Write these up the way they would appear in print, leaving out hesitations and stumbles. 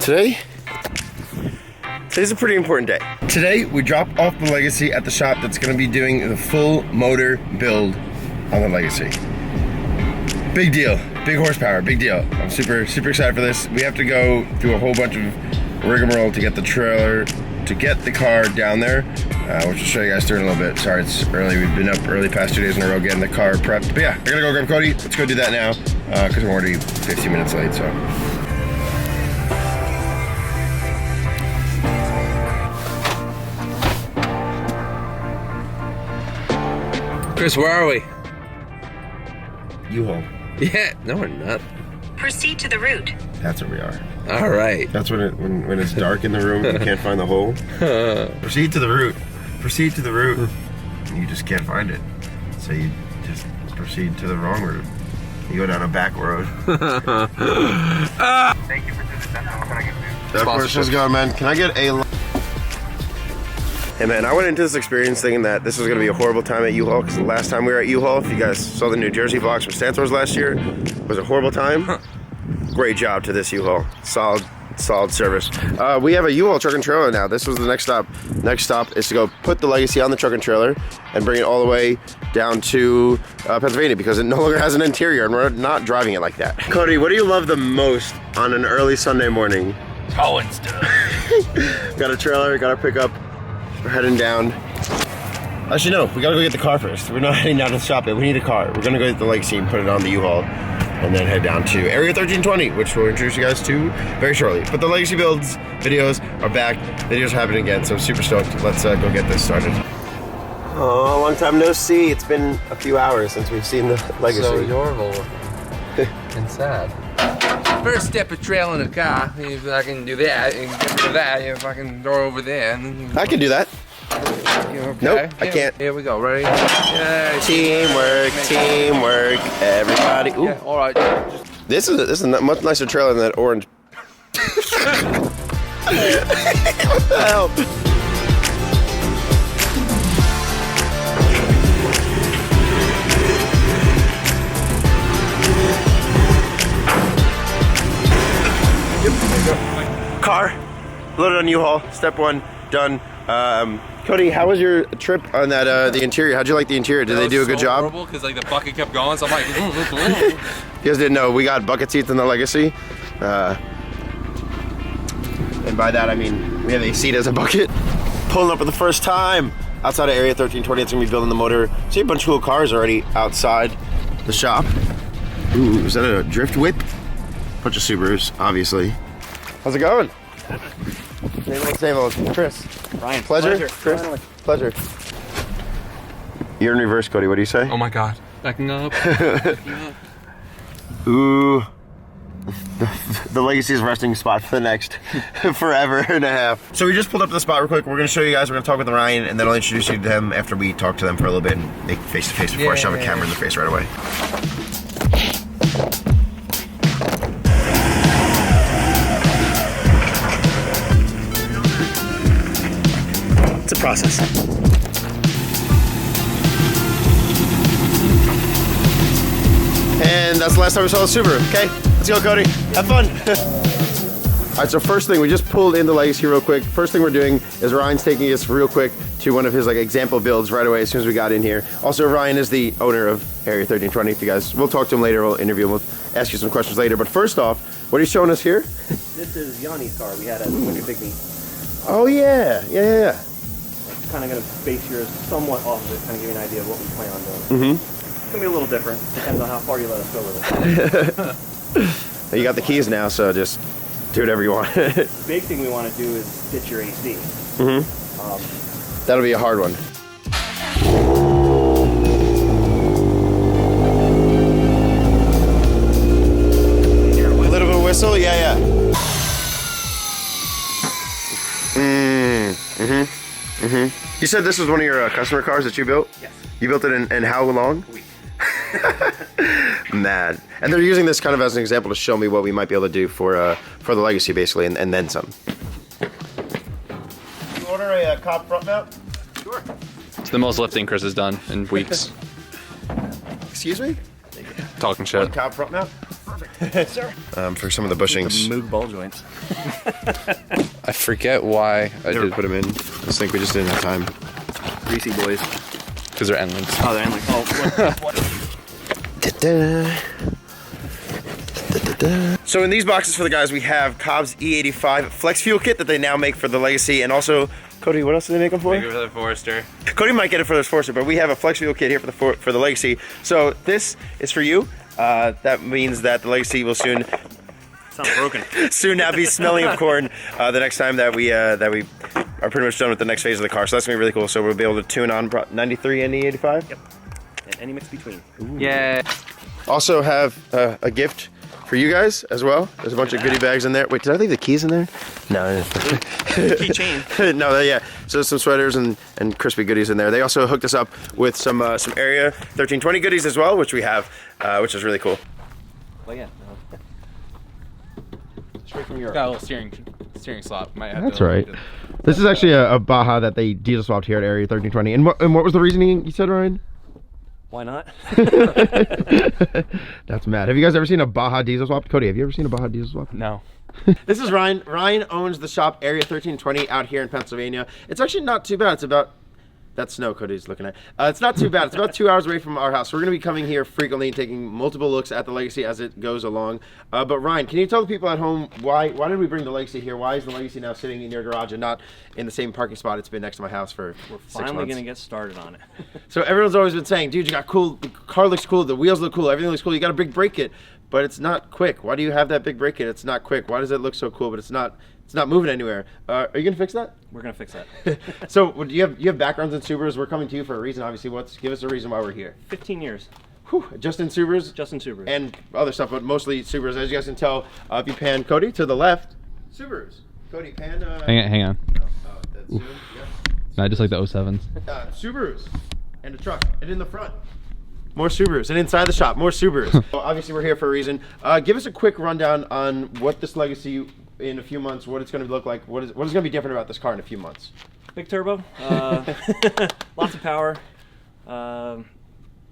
Today's a pretty important day. Today, we drop off the Legacy at the shop that's gonna be doing the full motor build on the Legacy. Big deal, big horsepower, big deal. I'm super excited for this. We have to go through a whole bunch of rigmarole to get the trailer, to get the car down there, which I'll show you guys through in a little bit. Sorry, it's early. We've been up early past 2 days in a row getting the car prepped. But yeah, I gotta go grab Cody. Let's go do that now, because I'm already 15 minutes late, so. Chris, where are we? U-Haul. Yeah, no we're not. Proceed to the route. That's where we are. All right. That's when it's dark in the room and you can't find the hole. Proceed to the route. Proceed to the route. You just can't find it. So you just proceed to the wrong route. You go down a back road. Thank you for doing this. How can I get food? Of course, let's go, man. Can I get a... Hey man, I went into this experience thinking that this was gonna be a horrible time at U-Haul, because the last time we were at U-Haul, if you guys saw the New Jersey vlogs from Stantor's last year, it was a horrible time. Great job to this U-Haul. Solid service. We have a U-Haul truck and trailer now. This was the next stop. Next stop is to go put the Legacy on the truck and trailer and bring it all the way down to Pennsylvania, because it no longer has an interior and we're not driving it like that. Cody, what do you love the most on an early Sunday morning? Towing stuff. Got a trailer, got our pickup. We're heading down. Actually, no, we gotta go get the car first. We're not heading down to the shop yet. We need a car. We're gonna go get the Legacy and put it on the U-Haul, and then head down to Area 1320, which we'll introduce you guys to very shortly. But the Legacy builds videos are back. Videos are happening again, so I'm super stoked. Let's go get this started. Oh, long time no see. It's been a few hours since we've seen the Legacy. So adorable and sad. First step of trailing a car, if I can do that, and get rid of that, if I can throw over there. And I can do that. okay. Nope, I can't. Here we go, ready? Yeah, Teamwork, teamwork, everybody. Ooh. yeah, all right. This is a much nicer trailer than that orange. What the hell? Car, loaded on U-Haul, step one, done. Cody, how was your trip on that, the interior? How'd you like the interior? Did they do a good job? Horrible, because like the bucket kept going, so I'm like, You guys didn't know, we got bucket seats in the Legacy. And by that I mean, we have a seat as a bucket. Pulling up for the first time outside of Area 1320, it's gonna be building the motor. See a bunch of cool cars already outside the shop. Ooh, is that a drift whip? Bunch of Subarus, obviously. How's it going? Same old, Chris. Ryan. Pleasure. Chris. Pleasure. You're in reverse, Cody. What do you say? oh my god, backing up. Ooh. The Legacy's resting spot for the next forever and a half. So we just pulled up to the spot real quick. We're gonna show you guys. We're gonna talk with Ryan, and then I'll introduce you to them after we talk to them for a little bit and make face to face before I shove a camera in the face right away. It's a process. And that's the last time we saw the Subaru. Okay, let's go, Cody. Have fun. All right, so first thing, we just pulled in the Legacy real quick. First thing we're doing is Ryan's taking us real quick to one of his like example builds right away as soon as we got in here. Also, Ryan is the owner of Area 1320. If you guys, we'll talk to him later. We'll interview him. We'll ask you some questions later. But first off, what are you showing us here? This is Yanni's car. We had at Wicked Big Meat. Oh yeah. Kind of going to base yours somewhat off of it, kind of give you an idea of what we plan on doing. It's going to be a little different. Depends on how far you let us go with it. You got the keys now, so just do whatever you want. The big thing we want to do is ditch your AC. That'll be a hard one. A little bit of whistle, yeah. You said this was one of your customer cars that you built? Yes. You built it in how long? A week. Mad. And they're using this kind of as an example to show me what we might be able to do for the Legacy, basically, and then some. You order a Cobb front mount? Sure. It's the most lifting Chris has done in weeks. Excuse me? Talking shit. Cobb front mount? Perfect. Sir. For some of the bushings. The Moog ball joints. I forget why I Never did. put them in. I just think we just didn't have time. Greasy boys. Because they're end links. Oh, they're endless. Oh, what? So in these boxes for the guys, we have Cobb's E85 Flex Fuel Kit that they now make for the Legacy, and also, Cody, what else do they make them for? Make it for the Forester. Cody might get it for the Forester, but we have a Flex Fuel Kit here for the Legacy. So this is for you. That means that the Legacy will soon now be smelling of corn the next time that we are pretty much done with the next phase of the car. So that's gonna be really cool. So we'll be able to tune on 93 and E85. Yep. And any mix between. Yeah. Also have a gift for you guys as well. There's a bunch of goodie bags in there. Wait, did I leave the keys in there? No. Keychain. No, yeah. So some sweaters and Krispy goodies in there. They also hooked us up with some Area 1320 goodies as well, which we have, which is really cool. Well, yeah. Straight from Europe. Got a little steering slot. Might have That's to right. This is actually a Baja that they diesel swapped here at Area 1320. And what was the reasoning you said, Ryan? Why not? That's mad. Have you guys ever seen a Baja diesel swap? Cody, have you ever seen a Baja diesel swap? No. This is Ryan. Ryan owns the shop Area 1320 out here in Pennsylvania. It's actually not too bad. It's about... That snow Cody's looking at. It's not too bad. It's about 2 hours away from our house. So we're going to be coming here frequently and taking multiple looks at the Legacy as it goes along. But Ryan, can you tell the people at home why did we bring the Legacy here? Why is the Legacy now sitting in your garage and not in the same parking spot it's been next to my house for 6 months? We're finally going to get started on it. So everyone's always been saying, dude, you got cool, the car looks cool, the wheels look cool, everything looks cool, you got a big brake kit, but it's not quick. Why do you have that big brake kit? It's not quick. Why does it look so cool, but it's not moving anywhere? Are you gonna fix that? We're going to fix that. So you have backgrounds in Subarus. We're coming to you for a reason, obviously. Give us a reason why we're here. 15 years. Whew, just in Subarus? Just in Subaru. And other stuff, but mostly Subarus. As you guys can tell, if you pan Cody to the left, Subarus. Cody, pan... Hang on. That's Zoom. Yeah. No, I just like the 07s. Subarus and a truck, and in the front more Subarus, and inside the shop more Subarus. So obviously we're here for a reason. Give us a quick rundown on what this Legacy in a few months, what it's going to look like, what is going to be different about this car in a few months. Big turbo, lots of power,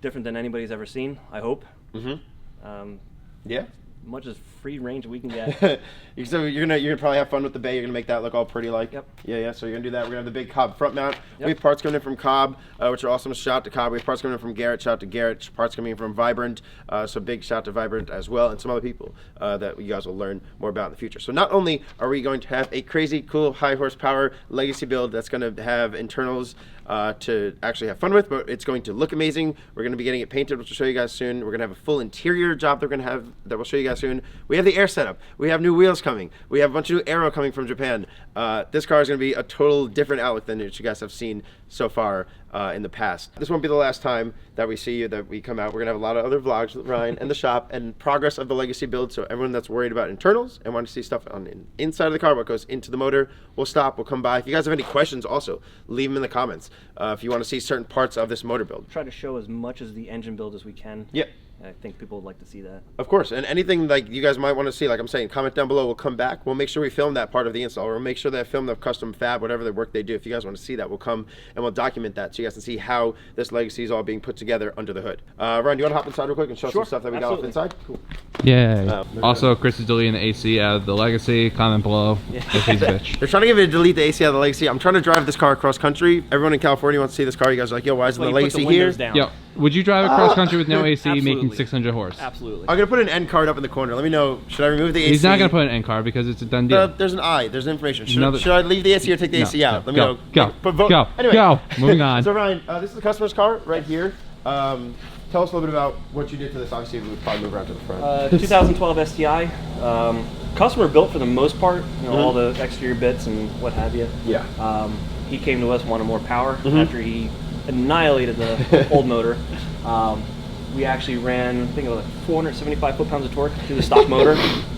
different than anybody's ever seen, I hope. Yeah. Much as free range we can get. So you're gonna probably have fun with the bay. You're gonna make that look all pretty like. Yep. Yeah. So you're gonna do that. We're gonna have the big Cobb front mount. Yep. We have parts coming in from Cobb, which are awesome. Shout out to Cobb. We have parts coming in from Garrett. Shout out to Garrett. Parts coming in from Vibrant. So big shout out to Vibrant as well, and some other people that you guys will learn more about in the future. So not only are we going to have a crazy cool high horsepower Legacy build that's gonna have internals to actually have fun with, but it's going to look amazing. We're going to be getting it painted, which we'll show you guys soon. We're going to have a full interior job that we're going to have that we'll show you guys soon. We have the air setup. We have new wheels coming. We have a bunch of new aero coming from Japan. This car is going to be a total different outlook than what you guys have seen so far in the past. This won't be the last time that we see you, that we come out. We're going to have a lot of other vlogs with Ryan and the shop and progress of the Legacy build. So everyone that's worried about internals and want to see stuff on the inside of the car, what goes into the motor, we'll stop. We'll come by. If you guys have any questions, also leave them in the comments. If you want to see certain parts of this motor build. Try to show as much as the engine build as we can. Yeah. I think people would like to see that. Of course, and anything like you guys might want to see, like I'm saying, comment down below. We'll come back. We'll make sure we film that part of the install. We'll make sure that I film the custom fab, whatever the work they do. If you guys want to see that, we'll come and we'll document that so you guys can see how this Legacy is all being put together under the hood. Ryan, do you want to hop inside real quick and show some stuff that we got off inside? Cool. Yeah. Also, Chris is deleting the AC out of the Legacy. Comment below if he's a bitch. They're trying to get me to delete the AC out of the Legacy. I'm trying to drive this car across country. Everyone in California wants to see this car. You guys are like, yo, why isn't the Legacy here? Yo, would you drive across country with no AC making 600 horse? Absolutely. I'm going to put an end card up in the corner. Let me know. Should I remove the AC? He's not going to put an end card because it's a done deal. There's an I. There's information. Should I leave the AC or take the AC out? Let me know. Go. Anyway. Go. Moving on. So Ryan, this is the customer's car right here. Tell us a little bit about what you did to this. Obviously, we would probably move around to the front. 2012 STI. Customer built for the most part, you know, all the exterior bits and what have you. Yeah. He came to us, wanted more power after he annihilated the old motor. We actually ran, I think it was like 475 foot-pounds of torque through the stock motor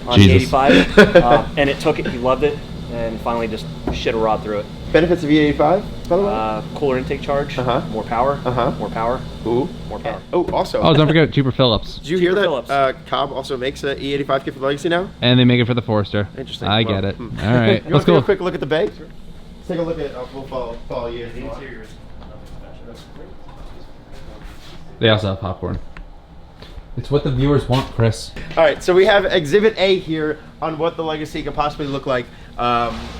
on the 85, and it took it. He loved it, and finally just shit a rod through it. Benefits of E85, by the way? Cooler intake charge, more power, more power, more power. Oh, also. Oh, don't forget cheaper Phillips. Did you hear that Phillips. Cobb also makes an E85 kit for the Legacy now? And they make it for the Forester. Interesting. I get it. All right, you let's want to go. take a quick look at the bay? Let's take a look at. We'll follow you. The interior. They also have popcorn. It's what the viewers want, Chris. All right, so we have Exhibit A here on what the Legacy could possibly look like.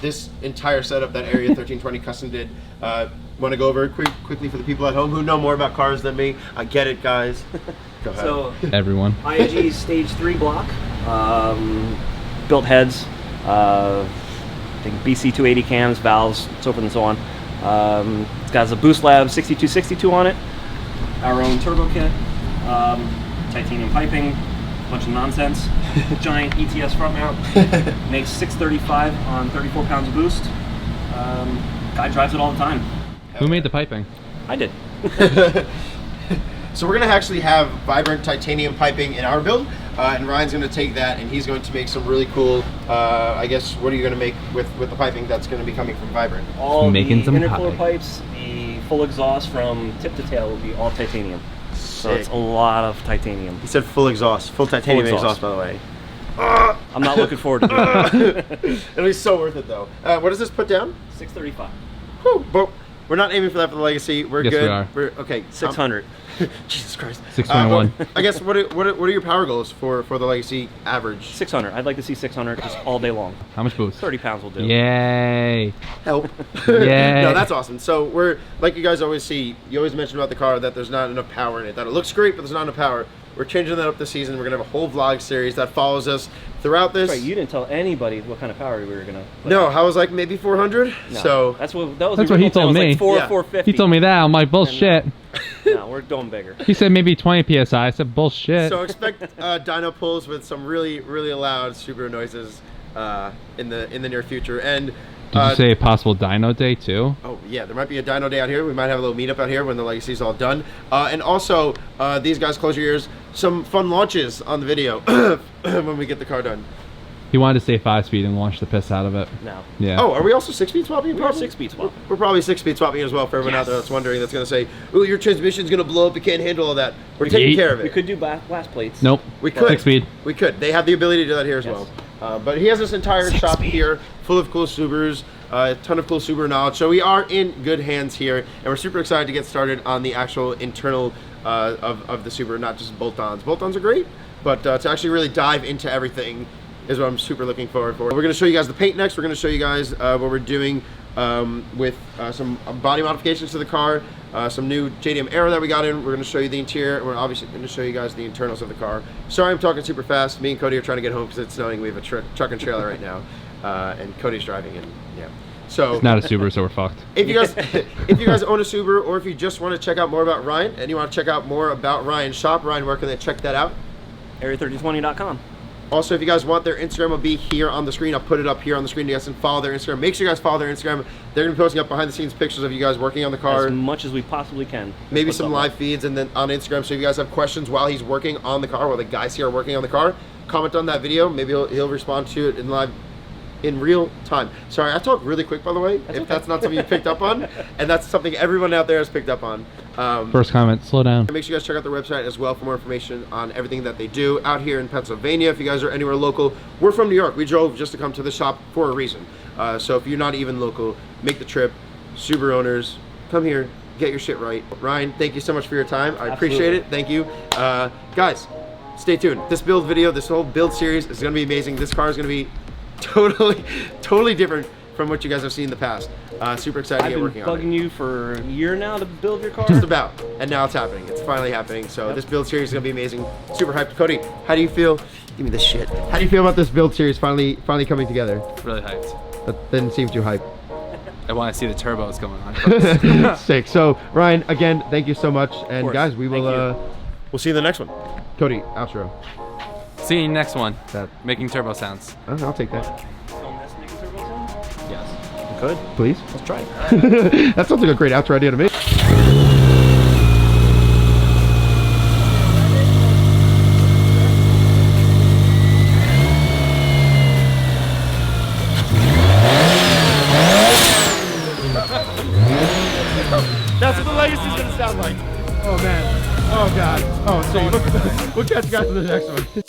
This entire setup that Area 1320 custom did. Want to go over it quickly for the people at home who know more about cars than me? I get it, guys. Go ahead. So Everyone. IAG Stage 3 block, built heads, I think BC 280 cams, valves, so forth and so on. It's got a Boost Lab 6262 on it, our own turbo kit, titanium piping, bunch of nonsense, giant ETS front mount, makes 635 on 34 pounds of boost. Guy drives it all the time. Who made the piping? I did. So we're gonna actually have vibrant titanium piping in our build, and Ryan's gonna take that and he's going to make some really cool, I guess, what are you gonna make with the piping that's gonna be coming from Vibrant? All Making the some intercooler pie. pipes, the full exhaust from tip to tail will be all titanium. So Sick. it's a lot of titanium. He said full exhaust, full titanium Full exhaust, exhaust. by the way. I'm not looking forward to doing it. It'll be so worth it though. What does this put down? 635. Whew, but we're not aiming for that for the Legacy. We're Yes, we good. are. We're okay. 600. Jesus Christ. 621. But I guess what are your power goals for the Legacy average? 600. I'd like to see 600 just all day long. How much boost? 30 pounds will do. Yay. Help. Yay. No, that's awesome. So we're, like you guys always see, you always mention about the car that there's not enough power in it, that it looks great, but there's not enough power. We're changing that up this season. We're gonna have a whole vlog series that follows us throughout this. Right, you didn't tell anybody what kind of power we were gonna put. No, I was like maybe 400. No, So that's what he told me. Like 4 Yeah. 450. He told me that. I'm like, bullshit. No, we're going bigger. He said maybe 20 PSI. I said, bullshit. So expect dyno pulls with some really loud Subaru noises in the near future. And Did you say a possible dyno day too? oh yeah, there might be a dyno day out here. We might have a little meetup out here when the Legacy's all done. And also, these guys, close your ears. Some fun launches on the video when we get the car done. He wanted to stay 5-speed and launch the piss out of it. No. Yeah. Oh, are we also 6-speed swapping? We are 6-speed swap. We're probably 6-speed swapping as well for everyone out there that's wondering. That's gonna say, "Oh, your transmission's gonna blow up. You can't handle all that." We're taking Yeet. care of it. We could do blast plates. Nope. We could. 6-speed. We could. They have the ability to do that here as Yes. well. But he has this entire shop here full of cool Subarus, a ton of cool Subaru knowledge. So we are in good hands here, and we're super excited to get started on the actual internal of the Subaru, not just bolt-ons. Bolt-ons are great, but to actually really dive into everything is what I'm super looking forward for. We're going to show you guys the paint next. We're going to show you guys what we're doing with some body modifications to the car, some new JDM Aero that we got in. We're going to show you the interior, and we're obviously going to show you guys the internals of the car. Sorry I'm talking super fast. Me and Cody are trying to get home because it's snowing. We have a truck and trailer right now, and Cody's driving, and yeah. So It's not a Subaru, so we're fucked. if you guys own a Subaru, or if you just want to check out more about Ryan and you want to check out more about Ryan's shop, Ryan, where can they check that out? Area1320.com. Also, if you guys want, their Instagram will be here on the screen. I'll put it up here on the screen. You guys can follow their Instagram. Make sure you guys follow their Instagram. They're going to be posting up behind the scenes pictures of you guys working on the car. As much as we possibly can. Maybe What's some up, live feeds, and then on Instagram. So if you guys have questions while he's working on the car, while the guys here are working on the car, comment on that video. Maybe he'll respond to it in real time. Sorry, I talk really quick, by the way. That's that's not something you picked up on, and that's something everyone out there has picked up on. First comment, slow down. Make sure you guys check out their website as well for more information on everything that they do out here in Pennsylvania. If you guys are anywhere local, we're from New York. We drove just to come to the shop for a reason. So if you're not even local, make the trip. Subaru owners, come here, get your shit right. Ryan, thank you so much for your time. I appreciate it. Thank you. Guys, stay tuned. This build video, this whole build series is going to be amazing. This car is going to be totally different from what you guys have seen in the past. Super excited to get working on it. I've been bugging you for a year now to build your car. Just about, and now it's happening. It's finally happening. So this build series is gonna be amazing. Super hyped. Cody, how do you feel? Give me this shit. How do you feel about this build series finally coming together? Really hyped. That didn't seem too hype. I want to see the turbos going on first. Sick. So Ryan, again, thank you so much, and course. guys, we will we'll see you in the next one. Cody, outro. See you next one. That Making turbo sounds. I'll take that. Yes. Could please. Let's try it. That sounds like a great outro idea to me. That's what the Legacy's gonna sound like. Oh man. Oh god. Oh, so we'll catch you guys in the next one.